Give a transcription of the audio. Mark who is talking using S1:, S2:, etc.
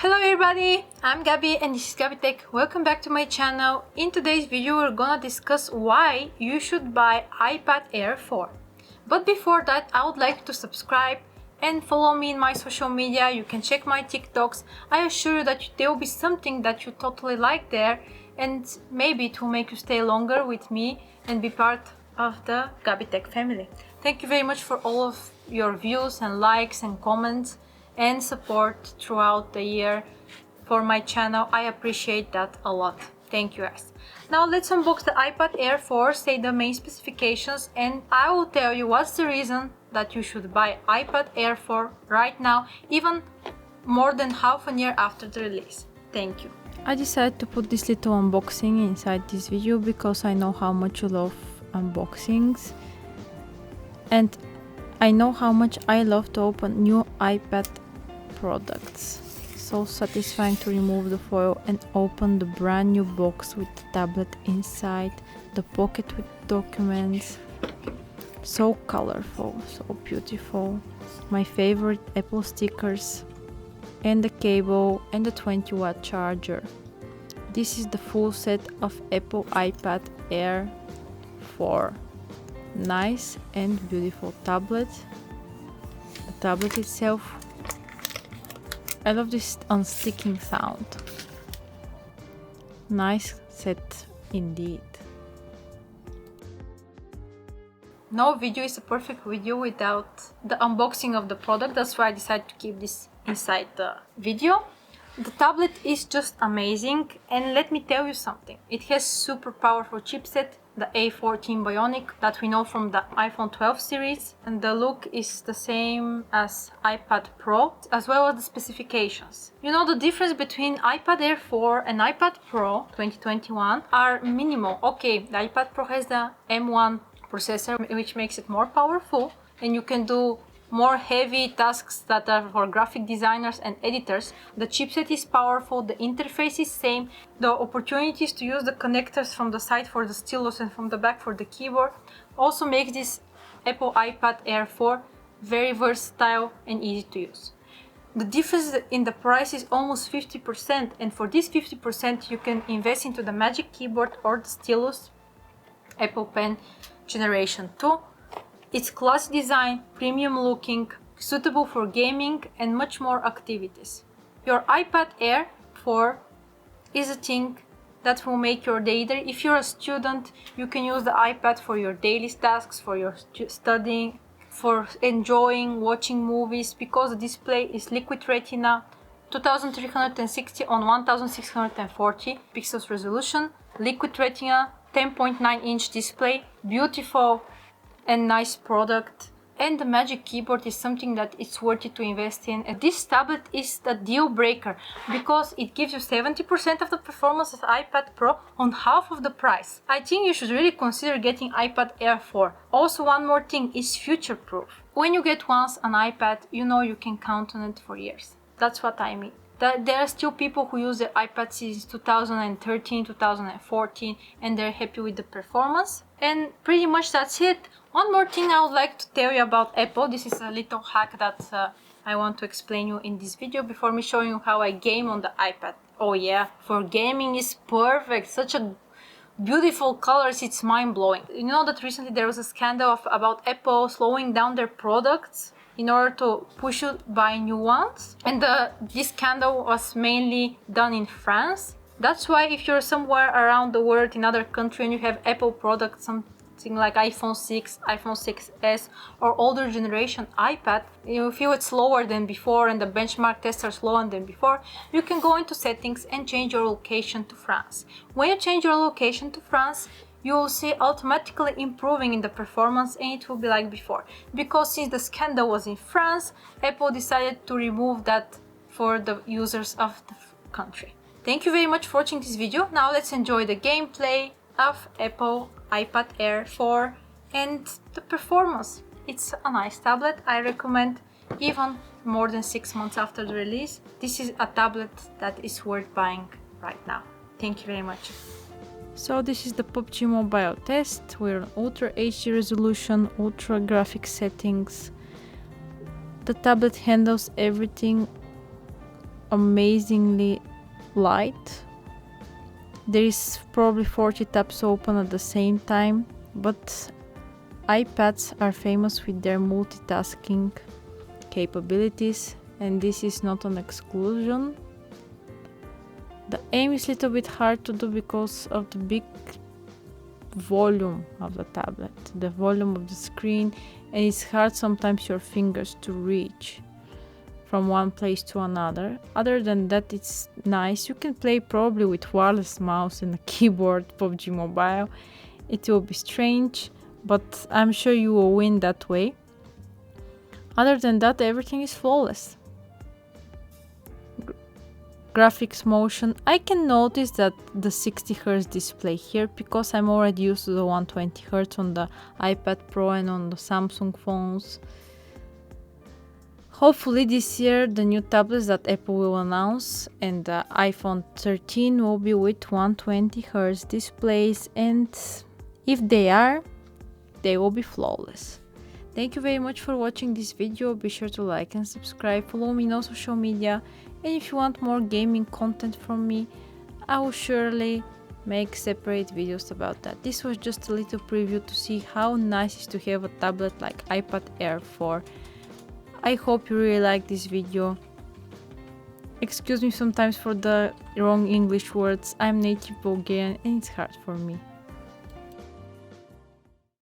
S1: Hello everybody, I'm Gabby and this is Gabby Tech. Welcome back to my channel. In today's video we're gonna discuss why you should buy iPad Air 4. But before that I would like to subscribe and follow me in my social media. You can check my TikToks. I assure you that there will be something that you totally like there, and maybe it will make you stay longer with me and be part of the Gabby Tech family. Thank you very much for all of your views and likes and comments and support throughout the year for my channel. I appreciate that a lot. Thank you guys. Now let's unbox the iPad Air 4, say the main specifications, and I will tell you what's the reason that you should buy iPad Air 4 right now, even more than half a year after the release. Thank you. I decided to put this little unboxing inside this video because I know how much you love unboxings, and I know how much I love to open new iPad products. So satisfying to remove the foil and open the brand new box with the tablet inside, the pocket with documents. So colorful, so beautiful. My favorite Apple stickers and the cable and the 20-watt charger. This is the full set of Apple iPad Air 4. Nice and beautiful tablet. The tablet itself, I love this unsticking sound. Nice set indeed. No video is a perfect video without the unboxing of the product. That's why I decided to keep this inside the video. The tablet is just amazing, and let me tell you something. It has super powerful chipset, the A14 Bionic that we know from the iPhone 12 series, and the look is the same as iPad Pro, as well as the specifications. You know, the difference between iPad Air 4 and iPad Pro 2021 are minimal. Okay, the iPad Pro has the M1 processor, which makes it more powerful, and you can do more heavy tasks that are for graphic designers and editors. The chipset is powerful, the interface is same, the opportunities to use the connectors from the side for the stylus and from the back for the keyboard also makes this Apple iPad Air 4 very versatile and easy to use. The difference in the price is almost 50%, and for this 50% you can invest into the Magic Keyboard or the stylus Apple Pen Generation 2. It's classy design, premium looking, suitable for gaming and much more activities. Your iPad Air 4 is a thing that will make your day easier. If you're a student, you can use the iPad for your daily tasks, for your studying, for enjoying watching movies, because the display is Liquid Retina, 2360 on 1640 pixels resolution, Liquid Retina, 10.9-inch display, beautiful and nice product. And the Magic Keyboard is something that it's worth it to invest in. And this tablet is the deal breaker because it gives you 70% of the performance of iPad Pro on half of the price. I think you should really consider getting iPad Air 4. Also, one more thing is future proof. When you get once an iPad, you know you can count on it for years. That's what I mean. There are still people who use the iPad since 2013, 2014, and they're happy with the performance. And pretty much that's it. One more thing I would like to tell you about Apple. This is a little hack that I want to explain you in this video before me showing you how I game on the iPad. Oh yeah, for gaming is perfect. Such a beautiful colors, it's mind-blowing. You know that recently there was a scandal about Apple slowing down their products in order to push you buy new ones, and this scandal was mainly done in France. That's why if you're somewhere around the world in other country and you have Apple products, something like iPhone 6, iPhone 6s or older generation iPad, you feel it's slower than before and the benchmark tests are slower than before, you can go into settings and change your location to France. When you change your location to France, you will see automatically improving in the performance, and it will be like before. Because since the scandal was in France, Apple decided to remove that for the users of the country. Thank you very much for watching this video. Now let's enjoy the gameplay of Apple iPad Air 4 and the performance. It's a nice tablet. I recommend even more than 6 months after the release. This is a tablet that is worth buying right now. Thank you very much. So this is the PUBG Mobile test. We're on Ultra HD resolution, ultra graphic settings. The tablet handles everything amazingly light. There is probably 40 tabs open at the same time, but iPads are famous with their multitasking capabilities, and this is not an exclusion. The aim is a little bit hard to do because of the big volume of the tablet, the volume of the screen, and it's hard sometimes your fingers to reach from one place to another. Other than that, it's nice. You can play probably with wireless mouse and a keyboard PUBG Mobile. It will be strange, but I'm sure you will win that way. Other than that, everything is flawless. Graphics motion, I can notice that the 60Hz display here because I'm already used to the 120Hz on the iPad Pro and on the Samsung phones. Hopefully this year the new tablets that Apple will announce and the iPhone 13 will be with 120Hz displays, and if they are, they will be flawless. Thank you very much for watching this video. Be sure to like and subscribe, follow me on social media, and if you want more gaming content from me, I will surely make separate videos about that. This was just a little preview to see how nice it is to have a tablet like iPad Air 4. I hope you really like this video. Excuse me sometimes for the wrong English words. I'm native Bulgarian and it's hard for me.